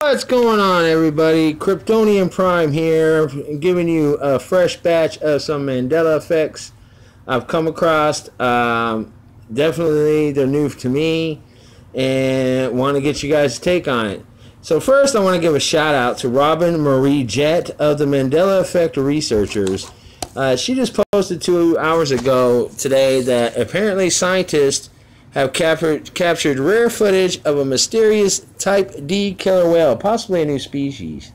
What's going on, everybody? Kryptonian Prime here, giving you a fresh batch of some Mandela effects I've come across. Definitely, they're new to me, and want to get you guys' take on it. So first, I want to give a shout out to Robin Marie Jett of the Mandela Effect Researchers. She just posted 2 hours ago today that apparently scientists have captured rare footage of a mysterious type D killer whale, possibly a new species.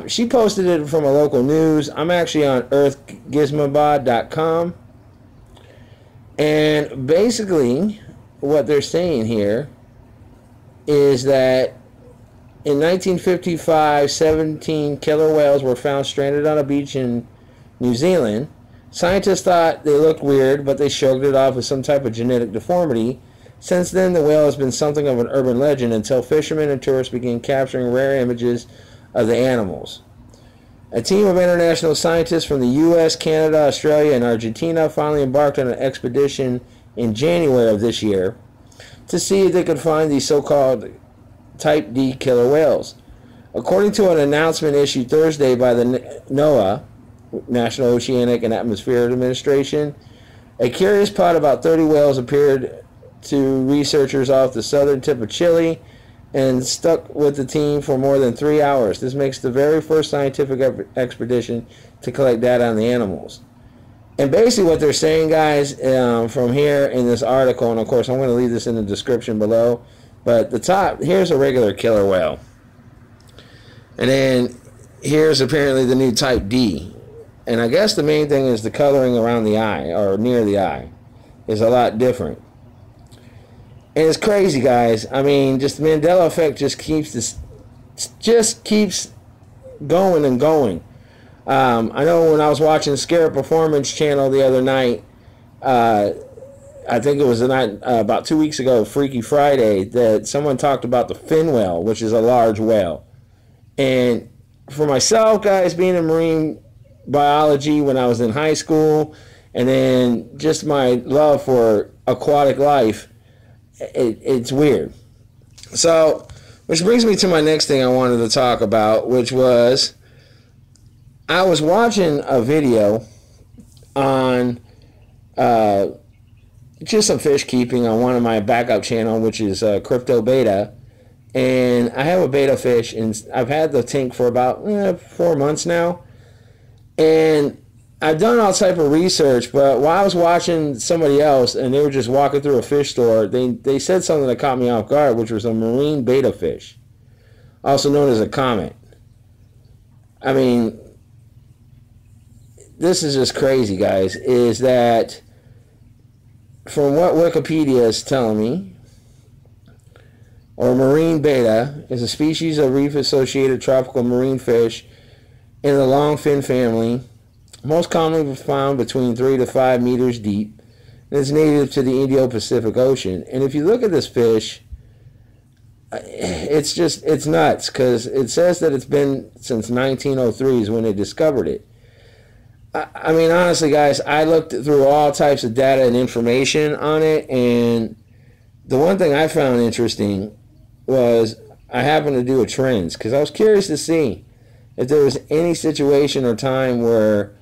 She posted it from a local news. I'm actually on earthgizmobot.com. And basically, what they're saying here is that in 1955, 17 killer whales were found stranded on a beach in New Zealand. Scientists thought they looked weird, but they shrugged it off as some type of genetic deformity. Since then, the whale has been something of an urban legend until fishermen and tourists began capturing rare images of the animals. A team of international scientists from the U.S., Canada, Australia, and Argentina finally embarked on an expedition in January of this year to see if they could find these so-called Type D killer whales. According to an announcement issued Thursday by the NOAA, National Oceanic and Atmospheric Administration, a curious pod of about 30 whales appeared to researchers off the southern tip of Chile and stuck with the team for more than 3 hours. This makes the very first scientific expedition to collect data on the animals. And basically what they're saying, guys, from here in this article, and of course I'm going to leave this in the description below, but the top, here's a regular killer whale. And then here's apparently the new Type D. And I guess the main thing is the coloring around the eye, or near the eye, is a lot different. And it's crazy, guys. I mean, just the Mandela effect just keeps going and going. I know when I was watching Scare Performance Channel the other night, I think it was the night about 2 weeks ago, Freaky Friday, that someone talked about the fin whale, which is a large whale. And for myself, guys, being a marine biology when I was in high school, and then just my love for aquatic life, it's weird. So, which brings me to my next thing I wanted to talk about, which was I was watching a video on just some fish keeping on one of my backup channel, which is Crypto Betta, and I have a betta fish, and I've had the tank for about 4 months now. And I've done all type of research, but while I was watching somebody else and they were just walking through a fish store, they said something that caught me off guard, which was a marine betta fish, also known as a comet. I mean, this is just crazy, guys, is that from what Wikipedia is telling me, or marine betta is a species of reef-associated tropical marine fish in the longfin family, most commonly found between 3 to 5 meters deep, and is native to the Indo-Pacific Ocean. And if you look at this fish, it's nuts, because it says that it's been since 1903 is when they discovered it. I mean, honestly, guys, I looked through all types of data and information on it, and the one thing I found interesting was I happened to do a trends, because I was curious to see if there was any situation or time where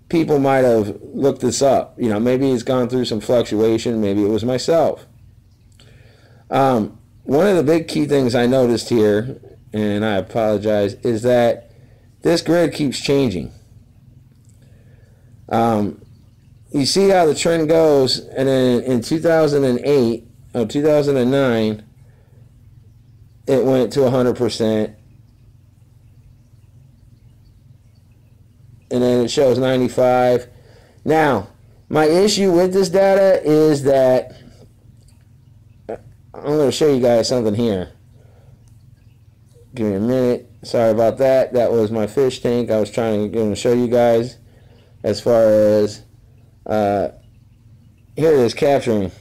people might have looked this up. You know, maybe it's gone through some fluctuation. Maybe it was myself. One of the big key things I noticed here, and I apologize, is that this grid keeps changing. You see how the trend goes, and then in 2008 or 2009, it went to 100%. And then it shows 95. Now, my issue with this data is that I'm going to show you guys something here. Give me a minute. Sorry about that. That was my fish tank. I was trying to show you guys as far as here it is capturing.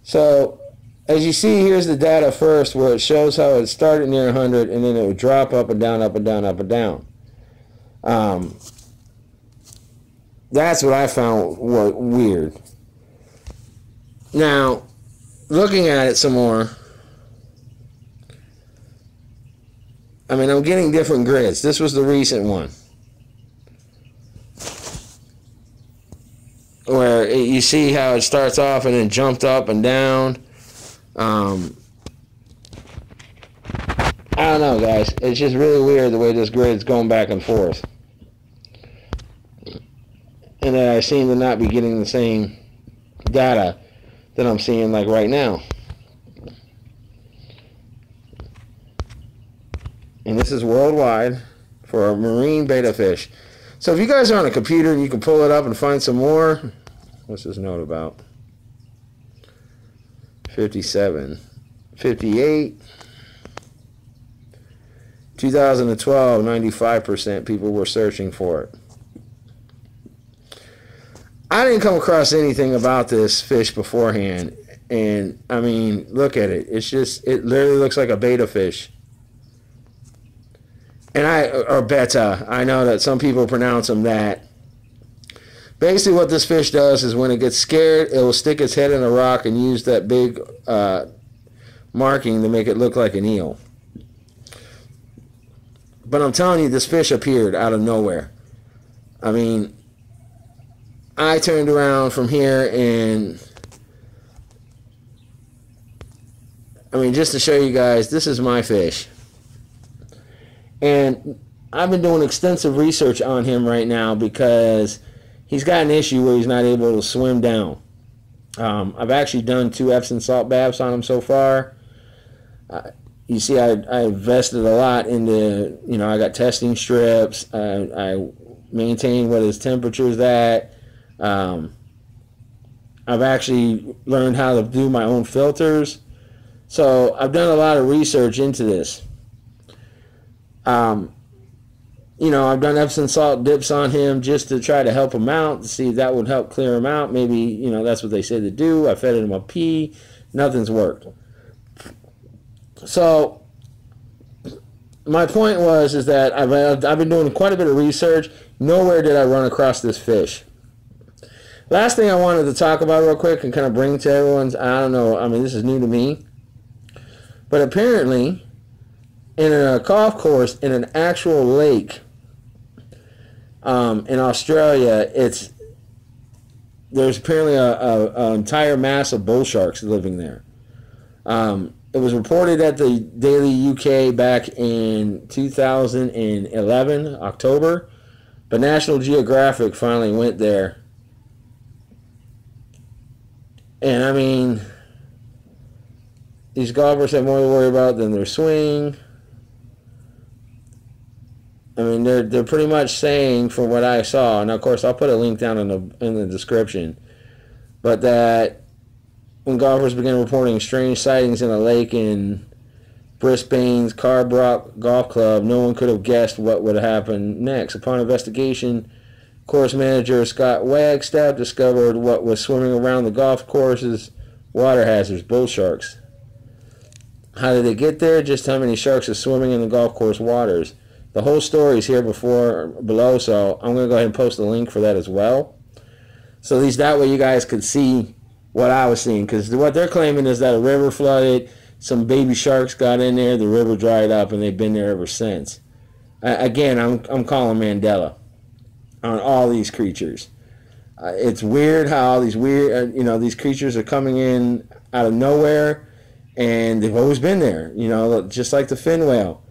So, as you see, here's the data first, where it shows how it started near 100 and then it would drop up and down, up and down, up and down. That's what I found weird. Now, looking at it some more, I mean, I'm getting different grids. This was the recent one, where you see how it starts off and then jumped up and down. I don't know, guys. It's just really weird the way this grid's going back and forth. And then I seem to not be getting the same data that I'm seeing like right now. And this is worldwide for a marine betta fish. So if you guys are on a computer and you can pull it up and find some more. What's this note about? 57, 58. 2012, 95% people were searching for it. I didn't come across anything about this fish beforehand. And, I mean, look at it. It's just, it literally looks like a betta fish. Or betta. I know that some people pronounce them that. Basically what this fish does is when it gets scared, it will stick its head in a rock and use that big marking to make it look like an eel. But I'm telling you, this fish appeared out of nowhere. I mean, I turned around from here and, I mean, just to show you guys, this is my fish. And I've been doing extensive research on him right now because he's got an issue where he's not able to swim down. I've actually done 2 Epsom salt baths on him so far. You see, I invested a lot into, you know, I got testing strips. I maintain what his temperature is at. I've actually learned how to do my own filters. So I've done a lot of research into this. You know, I've done Epsom salt dips on him just to try to help him out, to see if that would help clear him out. Maybe, you know, that's what they said to do. I fed him a pee. Nothing's worked. So my point is that I've been doing quite a bit of research. Nowhere did I run across this fish. Last thing I wanted to talk about real quick and kind of bring to everyone's, I don't know, I mean, this is new to me. But apparently, in a golf course, in an actual lake in Australia, there's apparently an entire mass of bull sharks living there. It was reported at the Daily UK back in 2011, October, but National Geographic finally went there. And I mean, these golfers have more to worry about than their swing. I mean, they're pretty much saying, from what I saw, and of course I'll put a link down in the description, but that when golfers began reporting strange sightings in a lake in Brisbane's Carbrook Golf Club, no one could have guessed what would happen next. Upon investigation, course manager Scott Wagstaff discovered what was swimming around the golf course's water hazards, bull sharks. How did they get there? Just how many sharks are swimming in the golf course waters. The whole story is here below, so I'm going to go ahead and post a link for that as well. So at least that way you guys could see what I was seeing, because what they're claiming is that a river flooded, some baby sharks got in there, the river dried up, and they've been there ever since. Again, I'm calling Mandela on all these creatures. It's weird how all these these creatures are coming in out of nowhere, and they've always been there. You know, just like the fin whale.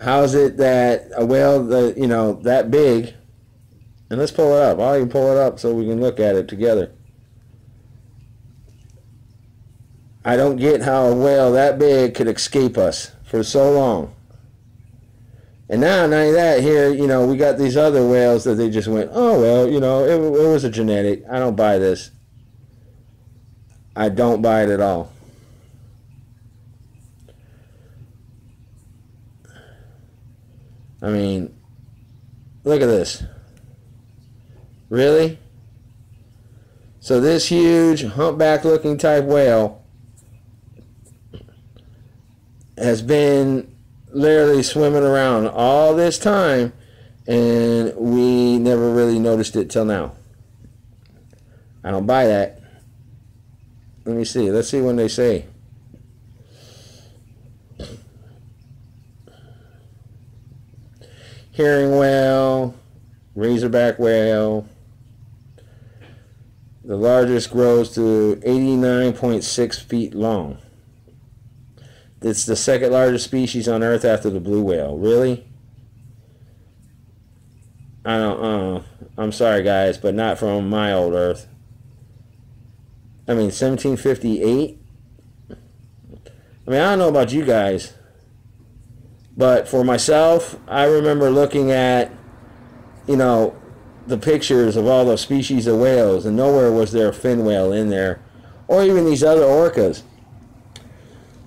How is it that a whale that big? And let's pull it up. I'll even pull it up so we can look at it together. I don't get how a whale that big could escape us for so long. And now, not only that, here, we got these other whales that they just went, oh, well, it was a genetic. I don't buy this. I don't buy it at all. I mean, look at this. Really? So this huge, humpback-looking type whale has been literally swimming around all this time, and we never really noticed it till now. I don't buy that. Let me see. Let's see when they say. herring whale, razorback whale. The largest grows to 89.6 feet long. It's the second largest species on Earth after the blue whale. Really? I'm sorry, guys, but not from my old Earth. I mean, 1758? I mean, I don't know about you guys, but for myself, I remember looking at, you know, the pictures of all those species of whales, and nowhere was there a fin whale in there, or even these other orcas.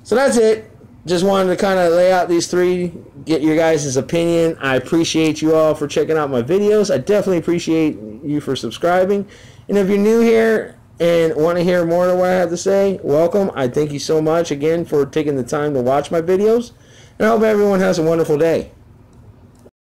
So that's it. Just wanted to kind of lay out these three, get your guys' opinion. I appreciate you all for checking out my videos. I definitely appreciate you for subscribing. And if you're new here and want to hear more of what I have to say, welcome. I thank you so much again for taking the time to watch my videos. And I hope everyone has a wonderful day.